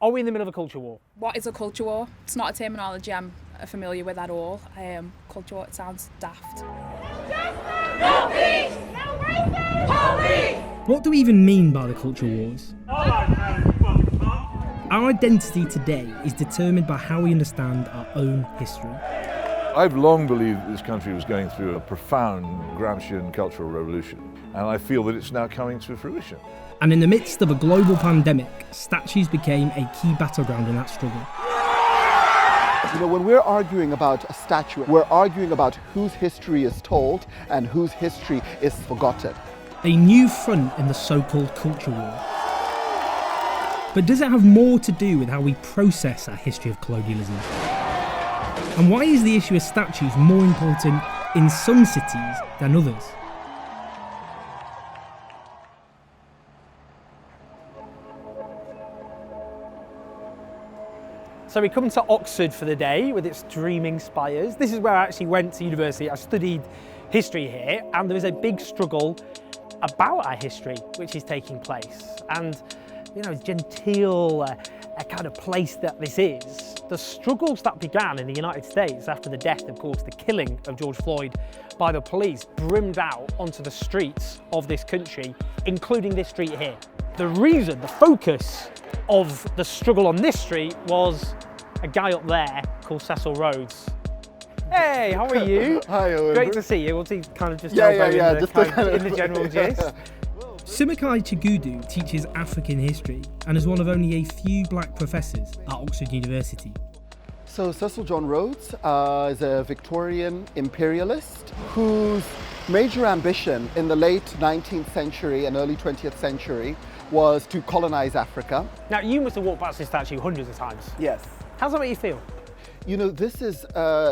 Are we in the middle of a culture war? What is a culture war? It's not a terminology I'm familiar with at all. Culture war, it sounds daft. No peace! No racism! What do we even mean by the culture wars? Our identity today is determined by how we understand our own history. I've long believed that this country was going through a profound Gramscian cultural revolution, and I feel that it's now coming to fruition. And in the midst of a global pandemic, statues became a key battleground in that struggle. You know, when we're arguing about a statue, we're arguing about whose history is told and whose history is forgotten. A new front in the so-called culture war. But does it have more to do with how we process our history of colonialism? And why is the issue of statues more important in some cities than others? So we come to Oxford for the day with its dreaming spires. This is where I actually went to university. I studied history here, and there is a big struggle about our history which is taking place. And you know, genteel a kind of place that this is, the struggles that began in the United States after the death, of course, the killing of George Floyd by the police, brimmed out onto the streets of this country, including this street here. The reason, the focus of the struggle on this street was a guy up there called Cecil Rhodes. Hey, how are you? Hi, Owen. Great to see you. We'll see kind of just Yeah, in the general gist. Sumakai Chigudu teaches African history and is one of only a few black professors at Oxford University. So Cecil John Rhodes is a Victorian imperialist whose major ambition in the late 19th century and early 20th century was to colonize Africa. Now, you must have walked past this statue hundreds of times. Yes. How does that make you feel? You know, this is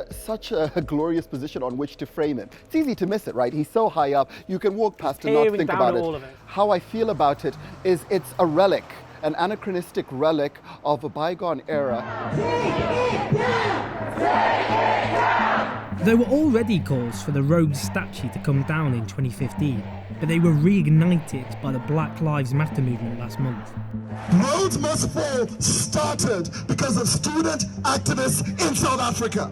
such a glorious position on which to frame it. It's easy to miss it, right? He's so high up, you can walk past and not think about it. All of it. How I feel about it is it's a relic, an anachronistic relic of a bygone era. There were already calls for the Rhodes Statue to come down in 2015, but they were reignited by the Black Lives Matter movement last month. Rhodes Must Fall started because of student activists in South Africa.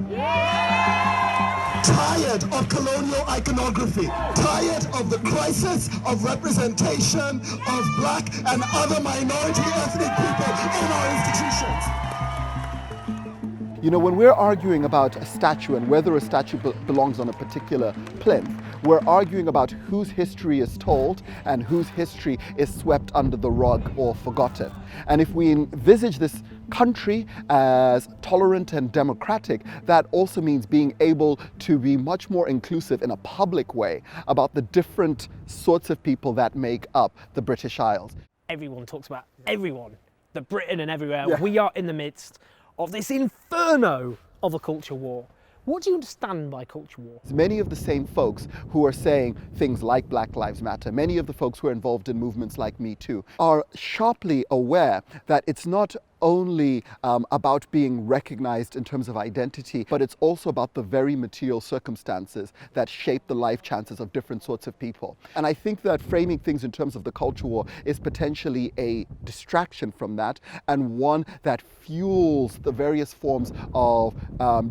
Tired of colonial iconography, tired of the crisis of representation of black and other minority ethnic people in our institutions. You know, when we're arguing about a statue and whether a statue belongs on a particular plinth, we're arguing about whose history is told and whose history is swept under the rug or forgotten. And if we envisage this country as tolerant and democratic, that also means being able to be much more inclusive in a public way about the different sorts of people that make up the British Isles. Everyone talks about everyone, the Britain and everywhere. Yeah. We are in the midst of this inferno of a culture war. What do you understand by culture war? Many of the same folks who are saying things like Black Lives Matter, many of the folks who are involved in movements like Me Too, are sharply aware that it's not only about being recognized in terms of identity, but it's also about the very material circumstances that shape the life chances of different sorts of people. And I think that framing things in terms of the culture war is potentially a distraction from that, and one that fuels the various forms of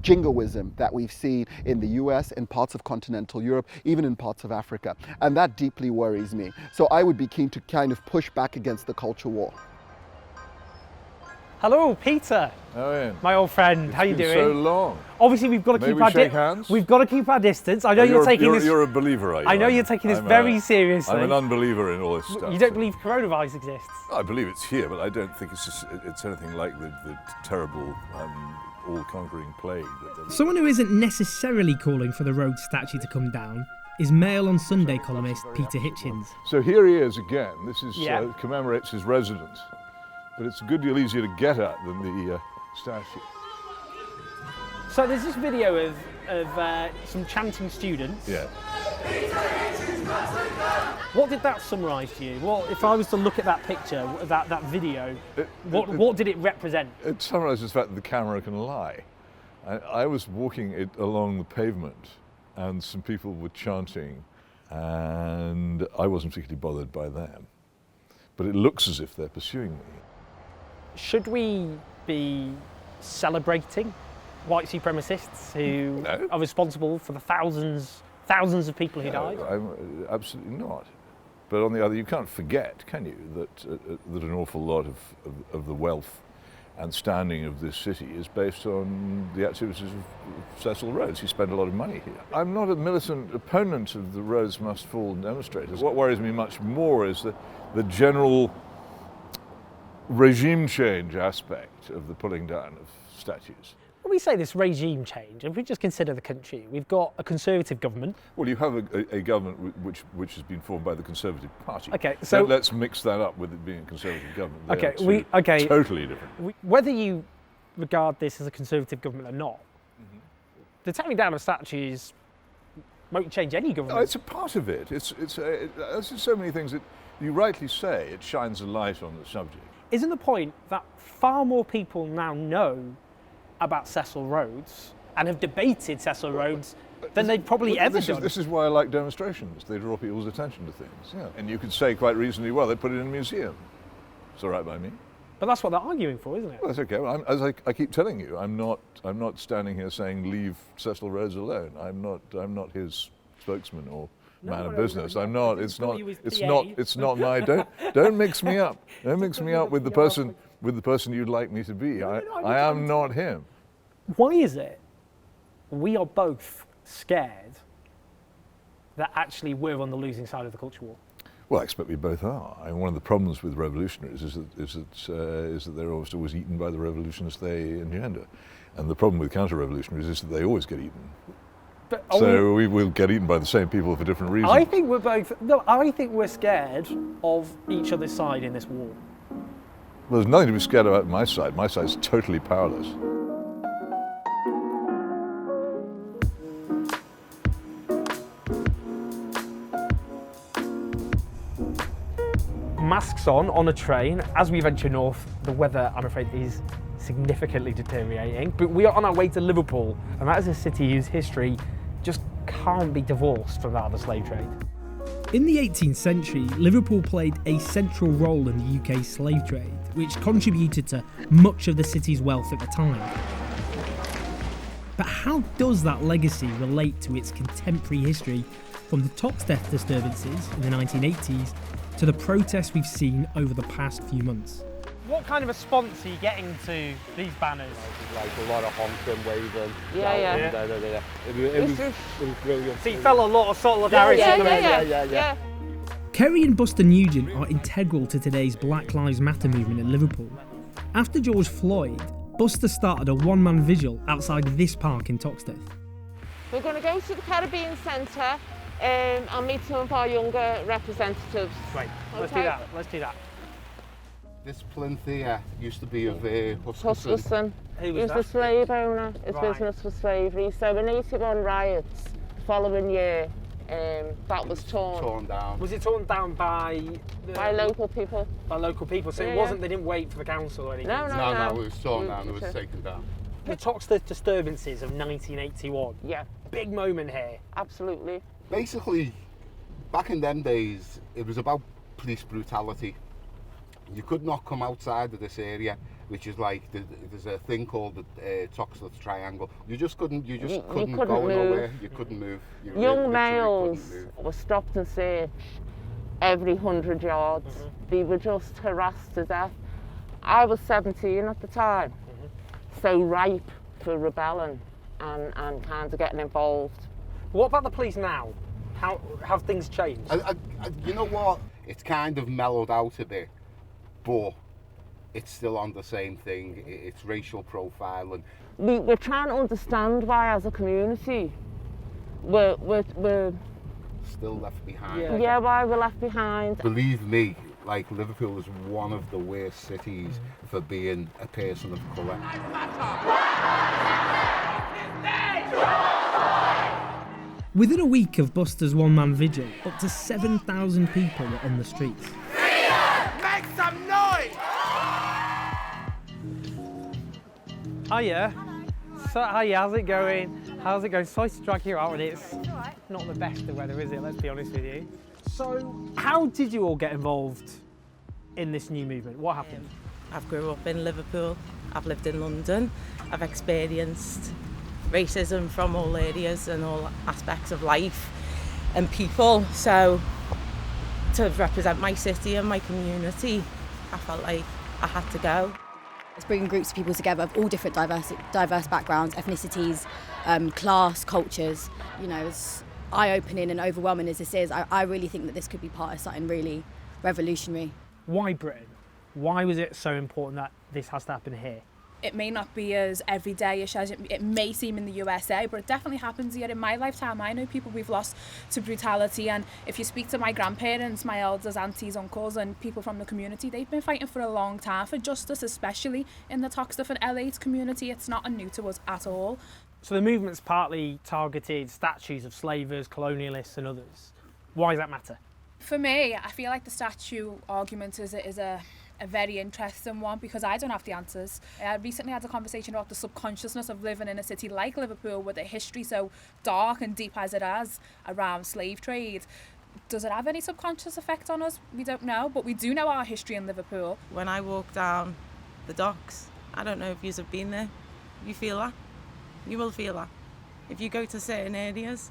jingoism that we've seen in the US, in parts of continental Europe, even in parts of Africa. And that deeply worries me. So I would be keen to kind of push back against the culture war. Hello, Peter. Owen. My old friend. It's How you been doing? so long. Obviously, we've got to keep May we our shake hands? We've got to keep our distance. I know you're taking this. You're a believer, are you? I know you're taking this very seriously. I'm an unbeliever in all this stuff. You don't believe coronavirus exists? I believe it's here, but I don't think it's anything like the terrible, all-conquering plague. Someone who isn't necessarily calling for the Rhodes statue to come down is Mail on Sunday columnist Peter Hitchens. So here he is again. This is Yeah. commemorates his residence, but it's a good deal easier to get at than the statue. So there's this video of some chanting students. Yeah. What did that summarise to you? Well, if I was to look at that picture, that video, what did it represent? It summarises the fact that the camera can lie. I was walking along the pavement, and some people were chanting, and I wasn't particularly bothered by them. But it looks as if they're pursuing me. Should we be celebrating white supremacists who are responsible for the thousands of people who died? I'm absolutely not. But on the other, you can't forget, can you, that an awful lot of the wealth and standing of this city is based on the activities of Cecil Rhodes. He spent a lot of money here. I'm not a militant opponent of the Rhodes Must Fall demonstrators. What worries me much more is the general regime change aspect of the pulling down of statues. When we say this regime change, if we just consider the country, we've got a Conservative government. Well, you have a government which has been formed by the Conservative Party. Okay, so let's mix that up with it being a Conservative government. Okay, totally different. Whether you regard this as a Conservative government or not, the tearing down of statues won't change any government. No, it's a part of it. It's so many things that you rightly say. It shines a light on the subject. Isn't the point that far more people now know about Cecil Rhodes and have debated Cecil Rhodes than they'd probably ever done? This is why I like demonstrations. They draw people's attention to things. Yeah. And you could say quite reasonably, well, they put it in a museum. It's all right by me. But that's what they're arguing for, isn't it? Well, that's okay. Well, as I keep telling you, I'm not standing here saying leave Cecil Rhodes alone. I'm not his spokesman or man of business. I'm not. It's not my. Don't mix me up. Don't mix me up with the person you'd like me to be. I am not him. Why is it we are both scared that actually we're on the losing side of the culture war? Well, I expect we both are. I mean, one of the problems with revolutionaries is that they're almost always eaten by the revolutions they engender, and the problem with counter-revolutionaries is that they always get eaten. So we will get eaten by the same people for different reasons. I think we're scared of each other's side in this war. Well, there's nothing to be scared about my side. My side's totally powerless. Masks on a train. As we venture north, the weather, I'm afraid, is significantly deteriorating. But we are on our way to Liverpool, and that is a city whose history just can't be divorced from that of the slave trade. In the 18th century, Liverpool played a central role in the UK's slave trade, which contributed to much of the city's wealth at the time. But how does that legacy relate to its contemporary history, from the Toxteth disturbances in the 1980s to the protests we've seen over the past few months? What kind of response are you getting to these banners? Like a lot of honking, waving. Yeah. It was brilliant. So you felt a lot of solidarity. Yeah. Kerry and Buster Nugent are integral to today's Black Lives Matter movement in Liverpool. After George Floyd, Buster started a one-man vigil outside this park in Toxteth. We're going to go to the Caribbean Centre and meet some of our younger representatives. Right, let's do that. This plinth here used to be of Huskerson. He was the slave owner. His business was slavery. So in 81 riots, the following year, that was torn down. Was it torn down by local people? By local people. So it wasn't. They didn't wait for the council or anything. No. It was torn down. It was taken down. The Toxteth disturbances of 1981. Yeah. Big moment here. Absolutely. Basically, back in them days, it was about police brutality. You could not come outside of this area, which is like there's a thing called the Toxteth Triangle. You just couldn't go nowhere. You couldn't move. Young males were stopped and searched every 100 yards. They were just harassed to death. I was 17 at the time, so ripe for rebelling and kind of getting involved. What about the police now? How have things changed? You know what? It's kind of mellowed out a bit, but it's still on the same thing. It's racial profiling. We're trying to understand why, as a community, we're still left behind. Yeah, why we're left behind. Believe me, like Liverpool is one of the worst cities for being a person of colour. Within a week of Buster's one-man vigil, up to 7,000 people were on the streets. Make some noise! Hiya. So, hiya, how's it going? How's it going? Sorry to drag you out, and it's not the best of weather, is it? Let's be honest with you. So, how did you all get involved in this new movement? What happened? I've grew up in Liverpool, I've lived in London, I've experienced racism from all areas and all aspects of life and people. So to represent my city and my community, I felt like I had to go. It's bringing groups of people together of all different diverse backgrounds, ethnicities, class, cultures. You know, as eye-opening and overwhelming as this is, I really think that this could be part of something really revolutionary. Why Britain? Why was it so important that this has to happen here? It may not be as everyday-ish as it may seem in the USA, but it definitely happens here. In my lifetime, I know people we've lost to brutality, and if you speak to my grandparents, my elders, aunties, uncles, and people from the community, they've been fighting for a long time for justice, especially in the Toxteth and L8 community. It's not new to us at all. So the movement's partly targeted statues of slavers, colonialists and others. Why does that matter? For me, I feel like the statue argument is a very interesting one because I don't have the answers. I recently had a conversation about the subconsciousness of living in a city like Liverpool with a history so dark and deep as it has around slave trade. Does it have any subconscious effect on us? We don't know, but we do know our history in Liverpool. When I walk down the docks, I don't know if you've been there, you feel that? You will feel that. If you go to certain areas,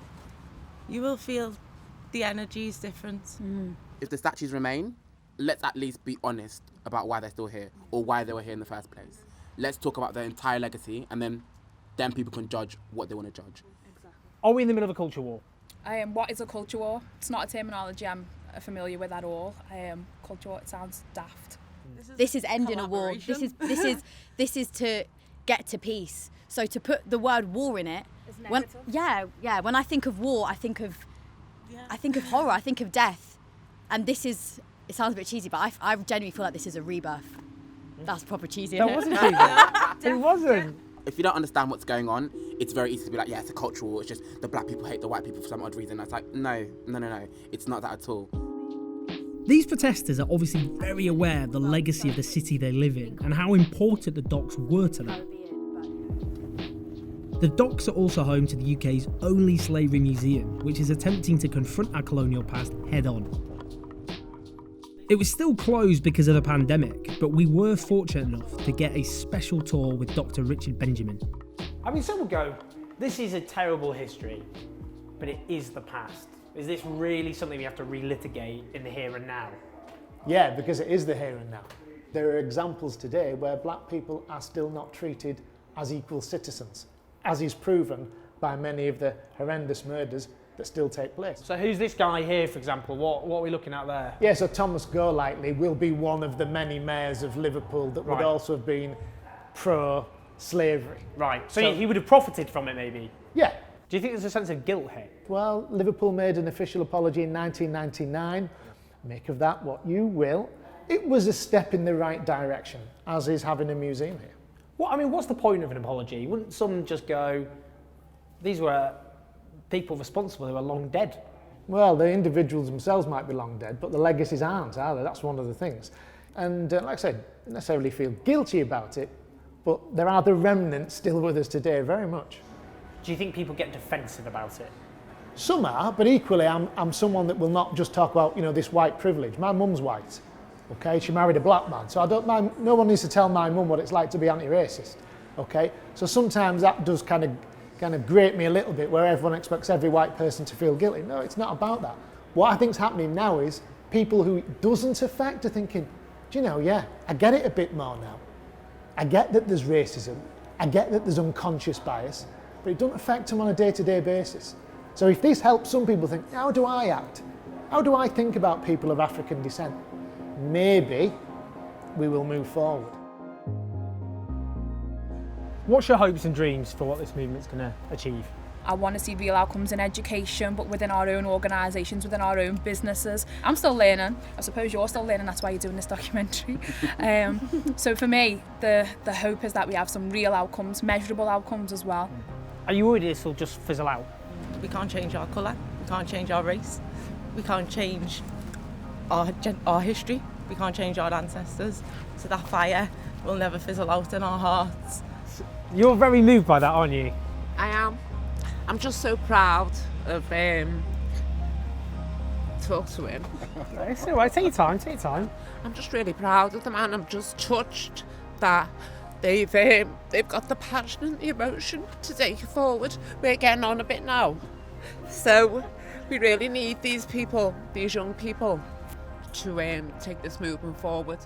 you will feel the energy is different. If the statues remain, let's at least be honest about why they're still here or why they were here in the first place. Let's talk about their entire legacy and then people can judge what they want to judge. Exactly. Are we in the middle of a culture war? What is a culture war? It's not a terminology I'm familiar with at all. Culture war, it sounds daft. This is ending a war. This is to get to peace. So to put the word war in it, when I think of war, I think of horror, I think of death. And this is, it sounds a bit cheesy, but I genuinely feel like this is a rebirth. That's proper cheesy. That wasn't cheesy. It wasn't. If you don't understand what's going on, it's very easy to be like, yeah, it's a cultural war. It's just the black people hate the white people for some odd reason. It's like, no. It's not that at all. These protesters are obviously very aware of the legacy of the city they live in and how important the docks were to them. The docks are also home to the UK's only slavery museum, which is attempting to confront our colonial past head on. It was still closed because of the pandemic, but we were fortunate enough to get a special tour with Dr. Richard Benjamin. I mean, some will go, this is a terrible history, but it is the past. Is this really something we have to relitigate in the here and now? Yeah, because it is the here and now. There are examples today where black people are still not treated as equal citizens, as is proven by many of the horrendous murders that still take place. So who's this guy here, for example? What are we looking at there? Yeah, so Thomas Golightly will be one of the many mayors of Liverpool that would also have been pro-slavery. Right, so he would have profited from it maybe? Yeah. Do you think there's a sense of guilt here? Well, Liverpool made an official apology in 1999. Make of that what you will. It was a step in the right direction, as is having a museum here. Well, I mean, what's the point of an apology? Wouldn't some just go, these were people responsible who are long dead? Well, the individuals themselves might be long dead, but the legacies aren't, are they? That's one of the things. And like I said, don't necessarily feel guilty about it, but there are the remnants still with us today, very much. Do you think people get defensive about it? Some are, but equally I'm someone that will not just talk about, this white privilege. My mum's white, okay? She married a black man, so I don't mind, no one needs to tell my mum what it's like to be anti-racist, okay? So sometimes that does kind of grate me a little bit, where everyone expects every white person to feel guilty. No, it's not about that. What I think's happening now is people who it doesn't affect are thinking, I get it a bit more now. I get that there's racism, I get that there's unconscious bias, but it doesn't affect them on a day-to-day basis. So if this helps some people think, how do I act? How do I think about people of African descent? Maybe we will move forward. What's your hopes and dreams for what this movement's going to achieve? I want to see real outcomes in education, but within our own organisations, within our own businesses. I'm still learning. I suppose you're still learning, that's why you're doing this documentary. So for me, the hope is that we have some real outcomes, measurable outcomes as well. Are you worried this will just fizzle out? We can't change our colour, we can't change our race, we can't change our history, we can't change our ancestors. So that fire will never fizzle out in our hearts. You're very moved by that, aren't you? I am. I'm just so proud of talk to him. It's all right, take your time, take your time. I'm just really proud of them, and I'm just touched that they've got the passion and the emotion to take it forward. We're getting on a bit now. So we really need these people, these young people, to take this movement forward.